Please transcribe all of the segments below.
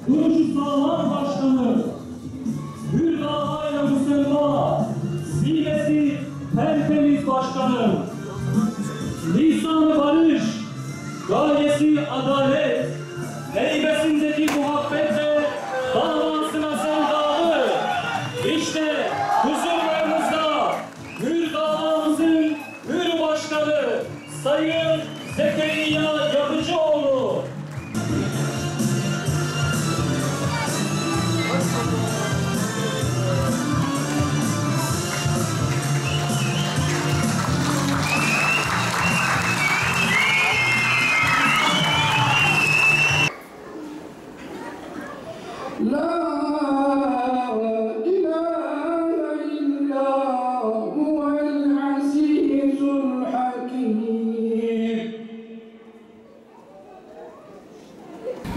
Kurucu Sağlar Başkanı Hürdağ Müslüman Zilesi Tertemiz Başkanı Lisan-ı Barış Gayesi Adalet heybesindeki muhabbetle davasına sevdalı işte huzurlarınızda Hürdağ'ımızın Hür Başkanı Sayın Zekeriya Yapıcıoğlu.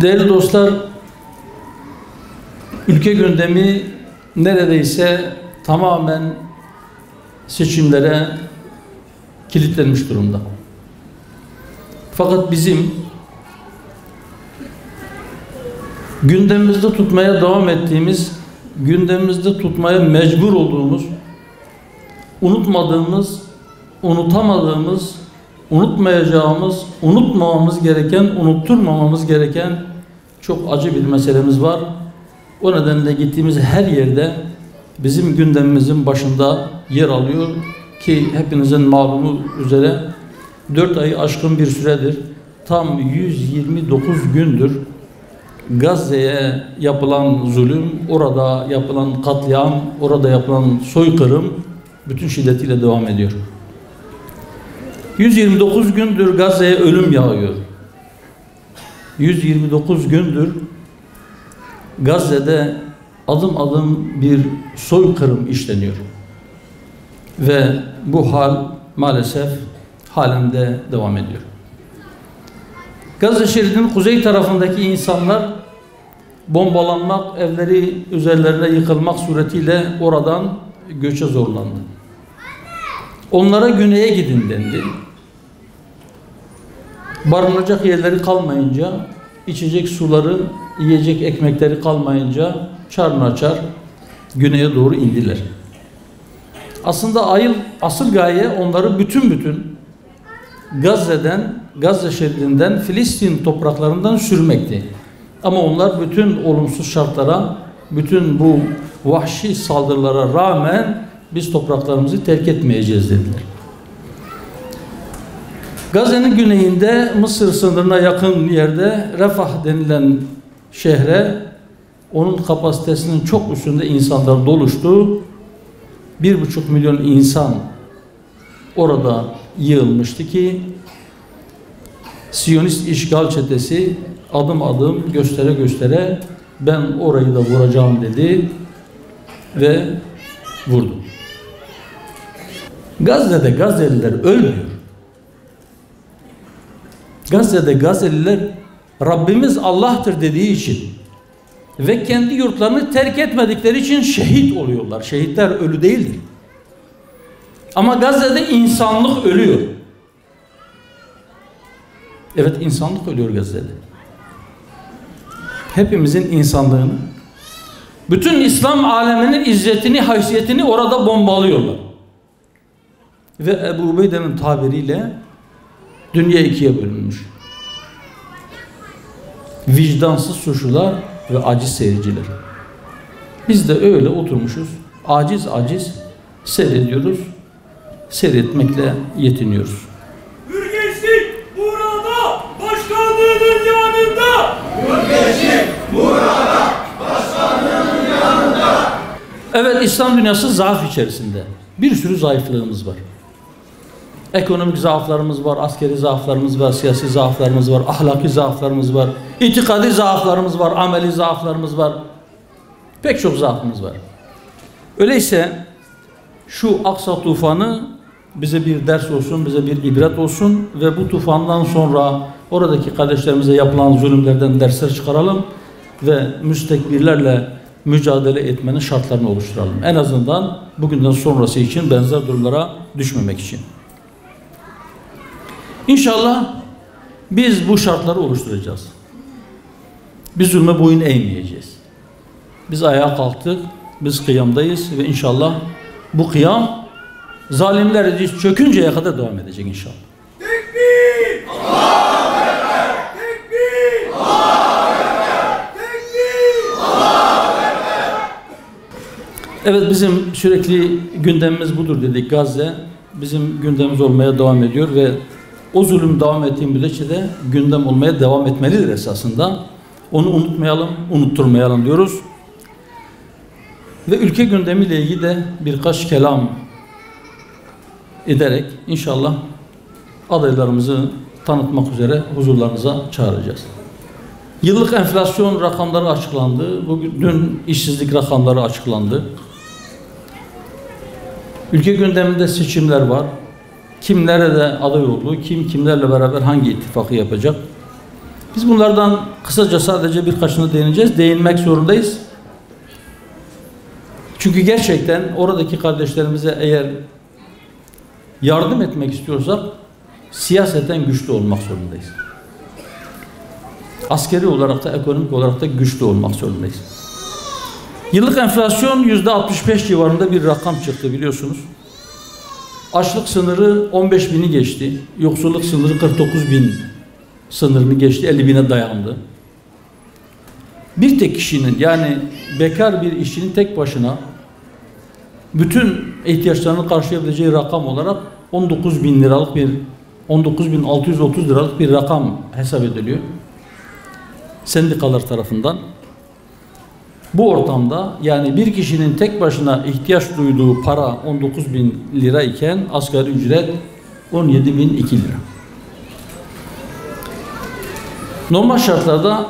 Değerli dostlar, ülke gündemi neredeyse tamamen seçimlere kilitlenmiş durumda. Fakat bizim gündemimizde tutmaya devam ettiğimiz, gündemimizde tutmaya mecbur olduğumuz, unutmadığımız, unutamadığımız, unutmayacağımız, unutmamamız gereken, unutturmamamız gereken çok acı bir meselemiz var. O nedenle gittiğimiz her yerde bizim gündemimizin başında yer alıyor ki hepinizin malumu üzere 4 ayı aşkın bir süredir, tam 129 gündür Gazze'ye yapılan zulüm, orada yapılan katliam, orada yapılan soykırım bütün şiddetiyle devam ediyor. 129 gündür Gazze'ye ölüm yağıyor. 129 gündür Gazze'de adım adım bir soykırım işleniyor. Ve bu hal maalesef halen de devam ediyor. Gazze şeridinin kuzey tarafındaki insanlar bombalanmak, evleri üzerlerine yıkılmak suretiyle oradan göçe zorlandı. Onlara güneye gidin dendi. Barınacak yerleri kalmayınca, içecek suları, yiyecek ekmekleri kalmayınca çarnaçar güneye doğru indiler. Aslında asıl gaye onları bütün Gazze'den, Gazze şeridinden, Filistin topraklarından sürmekti. Ama onlar bütün olumsuz şartlara, bütün bu vahşi saldırılara rağmen biz topraklarımızı terk etmeyeceğiz dediler. Gazze'nin güneyinde Mısır sınırına yakın yerde Refah denilen şehre, onun kapasitesinin çok üstünde insanlar doluştu. 1,5 milyon insan orada yığılmıştı ki Siyonist işgal çetesi adım adım göstere göstere ben orayı da vuracağım dedi ve vurdu. Gazze'de Gazze'liler ölmüyor. Gazze'de Gazze'liler Rabbimiz Allah'tır dediği için ve kendi yurtlarını terk etmedikleri için şehit oluyorlar. Şehitler ölü değildir. Ama Gazze'de insanlık ölüyor. Evet, insanlık ölüyor Gazze'de. Hepimizin insanlığını, bütün İslam aleminin izzetini, haysiyetini orada bombalıyorlar. Ve Ebu Ubeyde'nin tabiriyle dünya ikiye bölünmüş. Vicdansız suçlular ve aciz seyirciler. Biz de öyle oturmuşuz, aciz seyrediyoruz, seyretmekle yetiniyoruz. Hürgençlik burada, başkanlığının yanında. Hürgençlik burada, başkanlığının yanında. Evet, İslam dünyası zaaf içerisinde. Bir sürü zayıflığımız var. Ekonomik zaaflarımız var, askeri zaaflarımız var, siyasi zaaflarımız var, ahlaki zaaflarımız var, itikadi zaaflarımız var, ameli zaaflarımız var. Pek çok zaafımız var. Öyleyse şu Aksa tufanı bize bir ders olsun, bize bir ibret olsun ve bu tufandan sonra oradaki kardeşlerimize yapılan zulümlerden dersler çıkaralım ve müstekbirlerle mücadele etmenin şartlarını oluşturalım. En azından bugünden sonrası için benzer durumlara düşmemek için. İnşallah biz bu şartları oluşturacağız. Biz zulme boyun eğmeyeceğiz. Biz ayağa kalktık, biz kıyamdayız ve inşallah bu kıyam zalimler diz çökünceye kadar devam edecek inşallah. Tekbir! Allahu Ekber! Tekbir! Allahu Ekber! Tekbir! Allahu Ekber! Evet, bizim sürekli gündemimiz budur dedik. Gazze bizim gündemimiz olmaya devam ediyor ve o zulüm devam ettiği müddetçe de gündem olmaya devam etmelidir esasında. Onu unutmayalım, unutturmayalım diyoruz. Ve ülke gündemiyle ilgili de birkaç kelam ederek inşallah adaylarımızı tanıtmak üzere huzurlarınıza çağıracağız. Yıllık enflasyon rakamları açıklandı. Dün işsizlik rakamları açıklandı. Ülke gündeminde seçimler var. Kim nerede aday oldu, kim kimlerle beraber hangi ittifakı yapacak? Biz bunlardan kısaca sadece birkaçına değineceğiz. Değinmek zorundayız. Çünkü gerçekten oradaki kardeşlerimize eğer yardım etmek istiyorsak siyaseten güçlü olmak zorundayız. Askeri olarak da ekonomik olarak da güçlü olmak zorundayız. Yıllık enflasyon %65 civarında bir rakam çıktı biliyorsunuz. Açlık sınırı 15.000'i geçti. Yoksulluk sınırı 49.000 sınırını geçti. 50.000'e dayandı. Bir tek kişinin, yani bekar bir işçinin tek başına bütün ihtiyaçlarını karşılayabileceği rakam olarak 19.000 liralık bir 19.630 liralık bir rakam hesap ediliyor sendikalar tarafından. Bu ortamda yani bir kişinin tek başına ihtiyaç duyduğu para 19.000 lira iken asgari ücret 17.002 lira. Normal şartlarda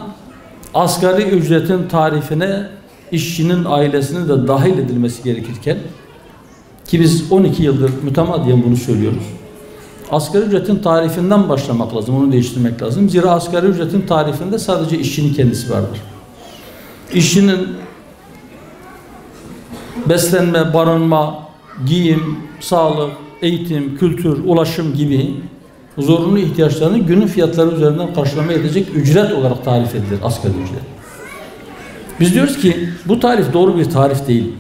asgari ücretin tarifine işçinin ailesinin de dahil edilmesi gerekirken, ki biz 12 yıldır mütemadiyen bunu söylüyoruz. Asgari ücretin tarifinden başlamak lazım, onu değiştirmek lazım. Zira asgari ücretin tarifinde sadece işçinin kendisi vardır. İşçinin beslenme, barınma, giyim, sağlık, eğitim, kültür, ulaşım gibi zorunlu ihtiyaçlarını günün fiyatları üzerinden karşılamaya edecek ücret olarak tarif edilir asgari ücret. Biz diyoruz ki bu tarif doğru bir tarif değil.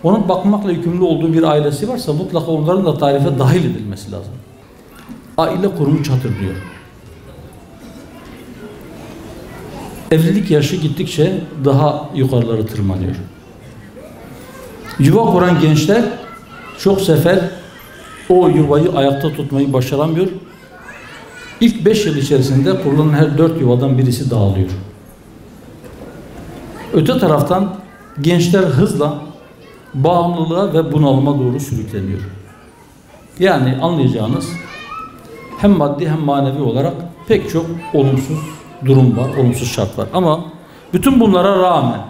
Onun bakmakla yükümlü olduğu bir ailesi varsa mutlaka onların da tarife dahil edilmesi lazım. Aile kurumu çatır diyor. Evlilik yaşı gittikçe daha yukarılara tırmanıyor. Yuva kuran gençler çok sefer o yuvayı ayakta tutmayı başaramıyor. İlk 5 yıl içerisinde kurulan her 4 yuvadan birisi dağılıyor. Öte taraftan gençler hızla bağımlılığa ve bunalıma doğru sürükleniyor. Yani anlayacağınız hem maddi hem manevi olarak pek çok olumsuz durum var, olumsuz şart var. Ama bütün bunlara rağmen,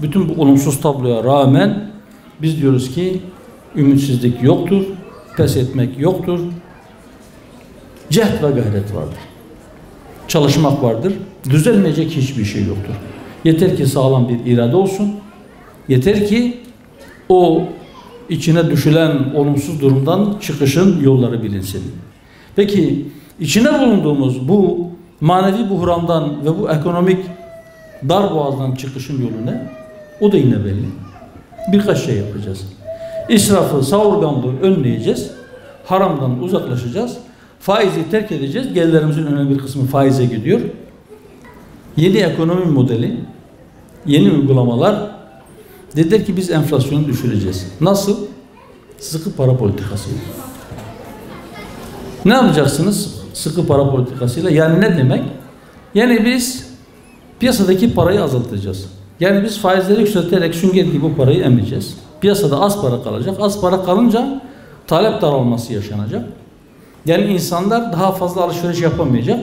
bütün bu olumsuz tabloya rağmen biz diyoruz ki ümitsizlik yoktur, pes etmek yoktur. Cehd ve gayret vardır. Çalışmak vardır. Düzelmeyecek hiçbir şey yoktur. Yeter ki sağlam bir irade olsun. Yeter ki o içine düşülen olumsuz durumdan çıkışın yolları bilinsin. Peki içine bulunduğumuz bu manevi buhrandan ve bu ekonomik darboğazdan çıkışın yolu ne? O da yine belli. Birkaç şey yapacağız. İsrafı, savurganlığı önleyeceğiz. Haramdan uzaklaşacağız. Faizi terk edeceğiz. Gelirlerimizin önemli bir kısmı faize gidiyor. Yeni ekonomi modeli, yeni uygulamalar dediler ki biz enflasyonu düşüreceğiz. Nasıl? Sıkı para politikasıyla. Ne yapacaksınız sıkı para politikasıyla? Yani ne demek? Yani biz piyasadaki parayı azaltacağız. Yani biz faizleri yükselterek sünger gibi bu parayı emeceğiz. Piyasada az para kalacak. Az para kalınca talep daralması yaşanacak. Yani insanlar daha fazla alışveriş yapamayacak.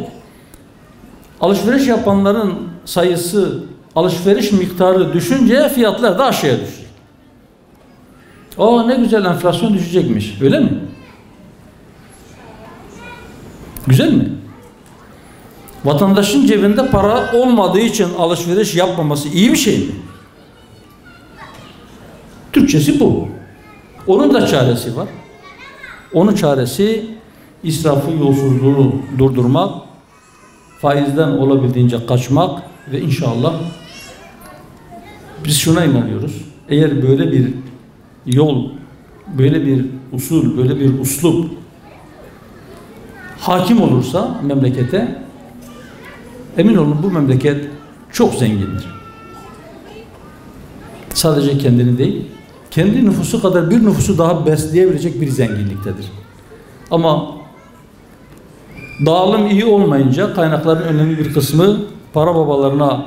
Alışveriş yapanların sayısı alışveriş miktarı düşünce fiyatlar da aşağıya düşecek. Ne güzel, enflasyon düşecekmiş. Öyle mi? Güzel mi? Vatandaşın cebinde para olmadığı için alışveriş yapmaması iyi bir şey mi? Türkçesi bu. Onun da çaresi var. Onun çaresi israfı, yolsuzluğu durdurmak, faizden olabildiğince kaçmak ve inşallah biz şuna inanıyoruz. Eğer böyle bir yol, böyle bir usul, böyle bir uslup hakim olursa memlekete, emin olun bu memleket çok zengindir. Sadece kendini değil, kendi nüfusu kadar bir nüfusu daha besleyebilecek bir zenginliktedir. Ama dağılım iyi olmayınca kaynakların önemli bir kısmı para babalarına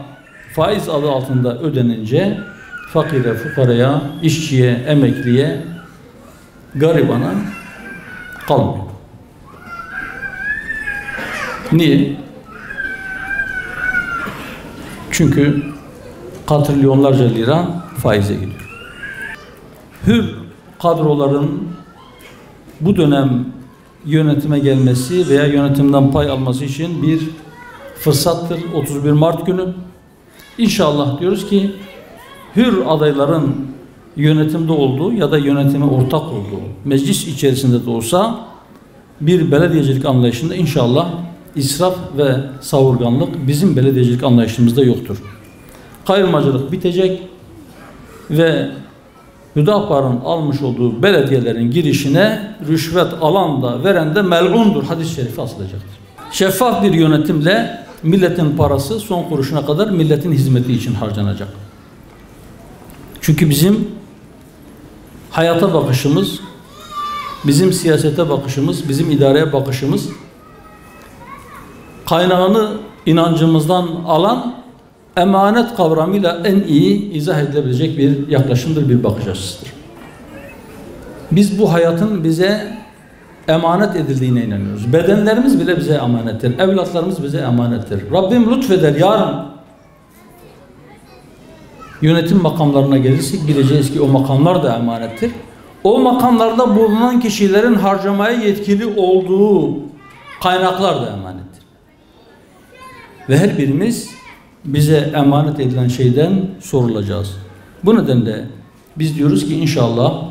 faiz adı altında ödenince fakire, fukaraya, işçiye, emekliye, garibana kalmıyor. Niye? Çünkü katrilyonlarca lira faize gidiyor. Hür kadroların bu dönem yönetime gelmesi veya yönetimden pay alması için bir fırsattır. 31 Mart günü. İnşallah diyoruz ki hür adayların yönetimde olduğu ya da yönetime ortak olduğu meclis içerisinde de olsa bir belediyecilik anlayışında inşallah israf ve savurganlık bizim belediyecilik anlayışımızda yoktur. Kayırmacılık bitecek ve Hüdapar'ın almış olduğu belediyelerin girişine rüşvet alan da veren de mel'undur hadis-i şerifi asılacaktır. Şeffaf bir yönetimle milletin parası son kuruşuna kadar milletin hizmeti için harcanacak. Çünkü bizim hayata bakışımız, bizim siyasete bakışımız, bizim idareye bakışımız kaynağını inancımızdan alan emanet kavramıyla en iyi izah edilebilecek bir yaklaşımdır, bir bakış açısıdır. Biz bu hayatın bize emanet edildiğine inanıyoruz. Bedenlerimiz bile bize emanettir. Evlatlarımız bize emanettir. Rabbim lütfeder yarın yönetim makamlarına gelirsek bileceğiz ki o makamlar da emanettir. O makamlarda bulunan kişilerin harcamaya yetkili olduğu kaynaklar da emanettir. Ve her birimiz bize emanet edilen şeyden sorulacağız. Bu nedenle biz diyoruz ki inşallah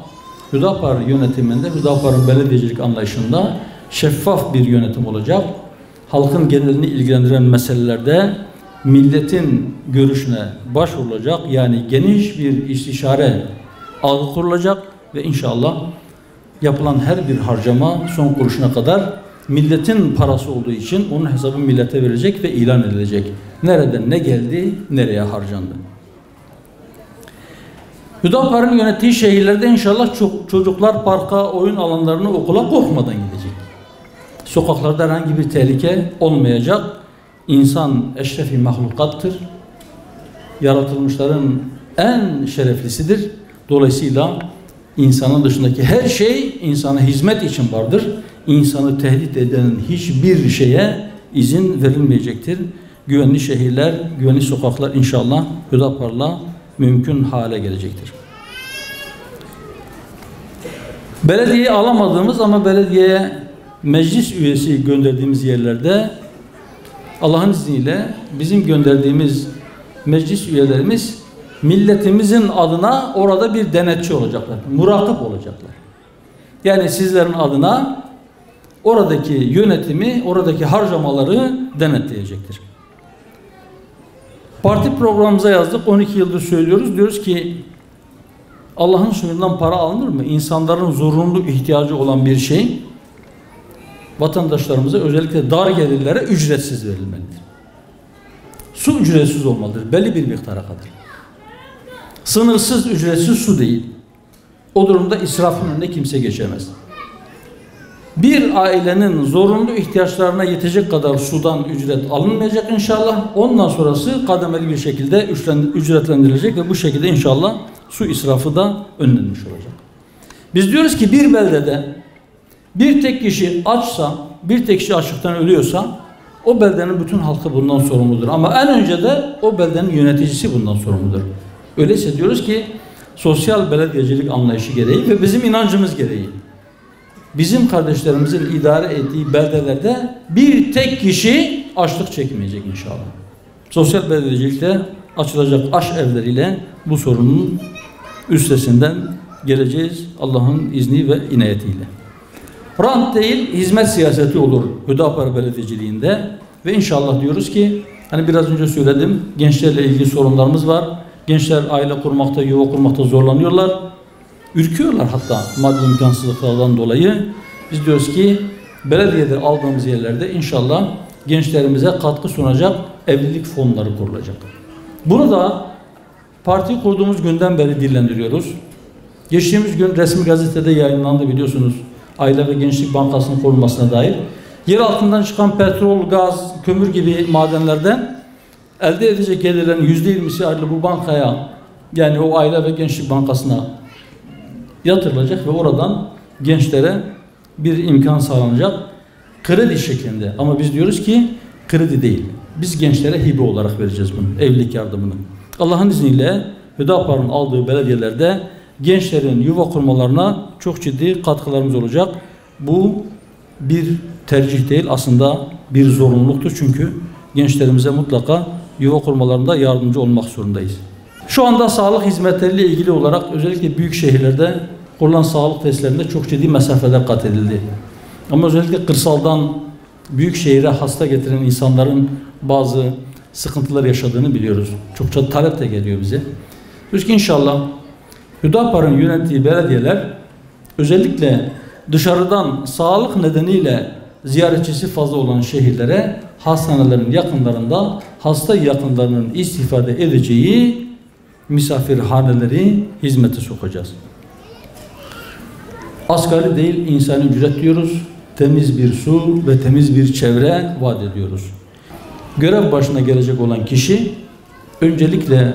Hüdapar yönetiminde, Hüdapar'ın belediyecilik anlayışında şeffaf bir yönetim olacak. Halkın genelini ilgilendiren meselelerde milletin görüşüne başvurulacak. Yani geniş bir istişare ağı kurulacak ve inşallah yapılan her bir harcama son kuruşuna kadar milletin parası olduğu için onun hesabı millete verilecek ve ilan edilecek. Nereden ne geldi, nereye harcandı. Hüdapar'ın yönettiği şehirlerde inşallah çocuklar parka, oyun alanlarına, okula korkmadan gidecek. Sokaklarda herhangi bir tehlike olmayacak. İnsan eşrefi mahlukattır. Yaratılmışların en şereflisidir. Dolayısıyla insanın dışındaki her şey insana hizmet için vardır. İnsanı tehdit eden hiçbir şeye izin verilmeyecektir. Güvenli şehirler, güvenli sokaklar inşallah Hüdapar'la mümkün hale gelecektir. Belediyeye alamadığımız ama belediyeye meclis üyesi gönderdiğimiz yerlerde Allah'ın izniyle bizim gönderdiğimiz meclis üyelerimiz milletimizin adına orada bir denetçi olacaklar, murakip olacaklar. Yani sizlerin adına oradaki yönetimi, oradaki harcamaları denetleyecektir. Parti programımıza yazdık, 12 yıldır söylüyoruz. Diyoruz ki Allah'ın suyundan para alınır mı? İnsanların zorunlu ihtiyacı olan bir şey vatandaşlarımıza, özellikle dar gelirlere ücretsiz verilmelidir. Su ücretsiz olmalıdır, belli bir miktara kadar. Sınırsız ücretsiz su değil. O durumda israfın önüne kimse geçemez. Bir ailenin zorunlu ihtiyaçlarına yetecek kadar sudan ücret alınmayacak inşallah. Ondan sonrası kademeli bir şekilde ücretlendirilecek ve bu şekilde inşallah su israfı da önlenmiş olacak. Biz diyoruz ki bir beldede bir tek kişi açsa, bir tek kişi açlıktan ölüyorsa O beldenin bütün halkı bundan sorumludur. Ama en önce de o beldenin yöneticisi bundan sorumludur. Öyleyse diyoruz ki sosyal belediyecilik anlayışı gereği ve bizim inancımız gereği bizim kardeşlerimizin idare ettiği beldelerde bir tek kişi açlık çekmeyecek inşallah. Sosyal belediyecilikte açılacak aş evleriyle bu sorunun üstesinden geleceğiz Allah'ın izni ve inayetiyle. Rant değil, hizmet siyaseti olur Hüdapar Belediyeciliğinde ve inşallah diyoruz ki, hani biraz önce söyledim, gençlerle ilgili sorunlarımız var. Gençler aile kurmakta, yuva kurmakta zorlanıyorlar. Ürküyorlar hatta maddi imkansızlıklardan dolayı. Biz diyoruz ki belediyede aldığımız yerlerde inşallah gençlerimize katkı sunacak evlilik fonları kurulacak. Bunu da parti kurduğumuz günden beri dillendiriyoruz. Geçtiğimiz gün resmi gazetede yayınlandı biliyorsunuz. Aile ve Gençlik Bankası'nın kurulmasına dair. Yer altından çıkan petrol, gaz, kömür gibi madenlerden elde edecek gelirlerin %20'si ayrıca bu bankaya, yani o Aile ve Gençlik Bankası'na yatırılacak ve oradan gençlere bir imkan sağlanacak. Kredi şeklinde. Ama biz diyoruz ki kredi değil. Biz gençlere hibe olarak vereceğiz bunu. Evlilik yardımını. Allah'ın izniyle Hüdapar'ın aldığı belediyelerde gençlerin yuva kurmalarına çok ciddi katkılarımız olacak. Bu bir tercih değil, aslında bir zorunluluktur. Çünkü gençlerimize mutlaka yuva kurmalarında yardımcı olmak zorundayız. Şu anda sağlık hizmetleriyle ilgili olarak özellikle büyük şehirlerde kurulan sağlık tesislerinde çok ciddi mesafeler kat edildi. Ama özellikle kırsaldan büyük şehire hasta getiren insanların bazı sıkıntılar yaşadığını biliyoruz. Çokça talep de geliyor bize. Diyoruz ki inşallah Hüdapar'ın yönettiği belediyeler özellikle dışarıdan sağlık nedeniyle ziyaretçisi fazla olan şehirlere hastanelerin yakınlarında hasta yakınlarının istifade edeceği misafirhaneleri hizmete sokacağız. Asgari değil insani ücret diyoruz. Temiz bir su ve temiz bir çevre vaat ediyoruz. Görev başına gelecek olan kişi öncelikle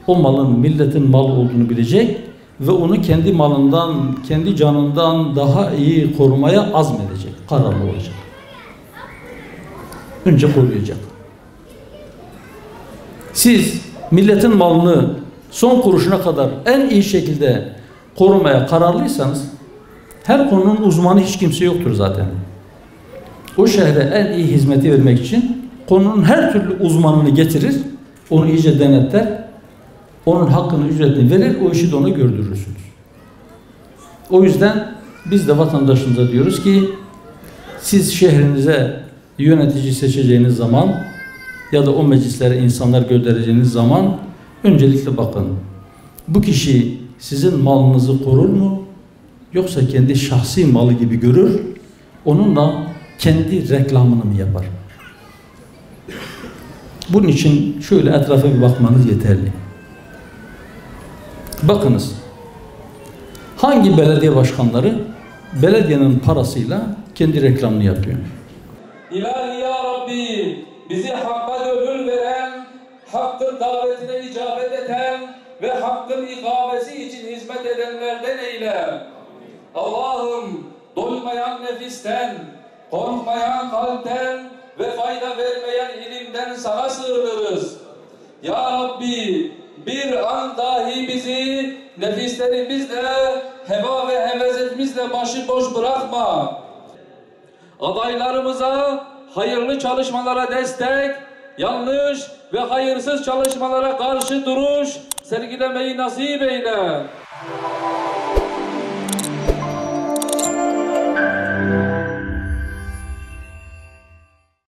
o malın milletin malı olduğunu bilecek ve onu kendi malından, kendi canından daha iyi korumaya azmedecek, kararlı olacak. Önce koruyacak. Siz milletin malını son kuruşuna kadar en iyi şekilde korumaya kararlıysanız, her konunun uzmanı hiç kimse yoktur zaten. O şehre en iyi hizmeti vermek için konunun her türlü uzmanını getirir, onu iyice denetler, onun hakkını, ücretini verir, o işi de ona gördürürsünüz. O yüzden biz de vatandaşımıza diyoruz ki, siz şehrinize yönetici seçeceğiniz zaman ya da o meclislere insanlar göndereceğiniz zaman öncelikle bakın, bu kişi sizin malınızı korur mu? Yoksa kendi şahsi malı gibi görür, onunla kendi reklamını mı yapar? Bunun için şöyle etrafa bir bakmanız yeterli. Bakınız, hangi belediye başkanları belediyenin parasıyla kendi reklamını yapıyor? İlahi ya Rabbi, bizi hakka gönül veren, hakkın davetine icabet eden ve hakkın ikamesi için hizmet edenlerden eyle. Allah'ım, doymayan nefisten, korkmayan kalpten ve fayda vermeyen ilimden sana sığınırız. Ya Rabbi, bir an dahi bizi nefislerimizle, heva ve hevesetimizle başıboş bırakma. Adaylarımıza hayırlı çalışmalara destek, yanlış ve hayırsız çalışmalara karşı duruş sergilemeyi nasip eyle.